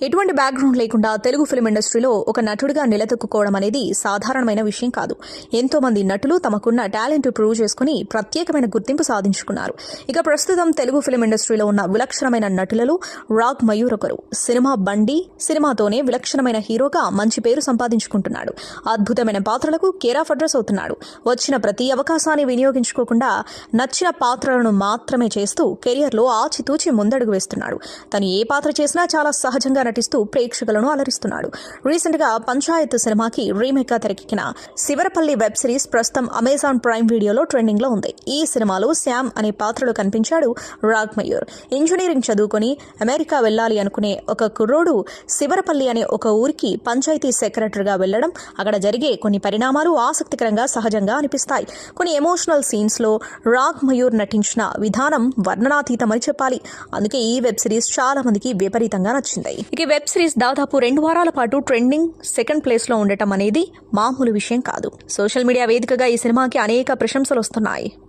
ఎటువంటి బ్యాక్గ్రౌండ్ లేకుండా తెలుగు ఫిల్మ్ ఇండస్ట్రీలో ఒక నటుడిగా నిలదొక్కుకోవడం అనేది సాధారణమైన విషయం కాదు. ఎంతో మంది నటులు తమకున్న టాలెంట్ ప్రూవ్ చేసుకుని ప్రత్యేకమైన గుర్తింపు సాధించుకున్నారు. ఇక ప్రస్తుతం తెలుగు ఫిల్మ్ ఇండస్ట్రీలో ఉన్న విలక్షణమైన నటులలో రాగ్ మయూర్ ఒకరు. సినిమా బండి సినిమాతోనే విలక్షణమైన హీరోగా మంచి పేరు సంపాదించుకుంటున్నాడు. అద్భుతమైన పాత్రలకు కేర్ ఆఫ్ అడ్రస్ అవుతున్నాడు. వచ్చిన ప్రతి అవకాశాన్ని వినియోగించుకోకుండా నచ్చిన పాత్రలను మాత్రమే చేస్తూ కెరియర్లో ఆచితూచి ముందడుగు వేస్తున్నాడు. తను ఏ పాత్ర చేసినా చాలా సహజంగా నటిస్తూ ప్రేక్షకులను అలరిస్తున్నాడు. రీసెంట్ గా పంచాయత్ సినిమాకి రీమేక్ గా తెరకెక్కిన శివరపల్లి వెబ్ సిరీస్ ప్రస్తుతం అమెజాన్ ప్రైమ్ వీడియోలో ట్రెండింగ్ లో ఉంది. ఈ సినిమాలో శ్యామ్ అనే పాత్రలో కనిపించాడు రాగ్ మయూర్. ఇంజనీరింగ్ చదువుకొని అమెరికా వెళ్లాలి అనుకునే ఒక కుర్రోడు శివరపల్లి అనే ఒక ఊరికి పంచాయతీ సెక్రటరీగా వెళ్లడం, అక్కడ జరిగే కొన్ని పరిణామాలు ఆసక్తికరంగా సహజంగా అనిపిస్తాయి. కొన్ని ఎమోషనల్ సీన్స్ లో రాగ్ మయూర్ నటించిన విధానం వర్ణనాతీతమని చెప్పాలి. అందుకే ఈ వెబ్ సిరీస్ చాలా మందికి విపరీతంగా నచ్చింది. ఇక వెబ్ సిరీస్ దాదాపు 2 వారాల పాటు ట్రెండింగ్ సెకండ్ ప్లేస్ లో ఉండటం అనేది మామూలు విషయం కాదు. సోషల్ మీడియా వేదికగా ఈ సినిమాకి అనేక ప్రశంసలు వస్తున్నాయి.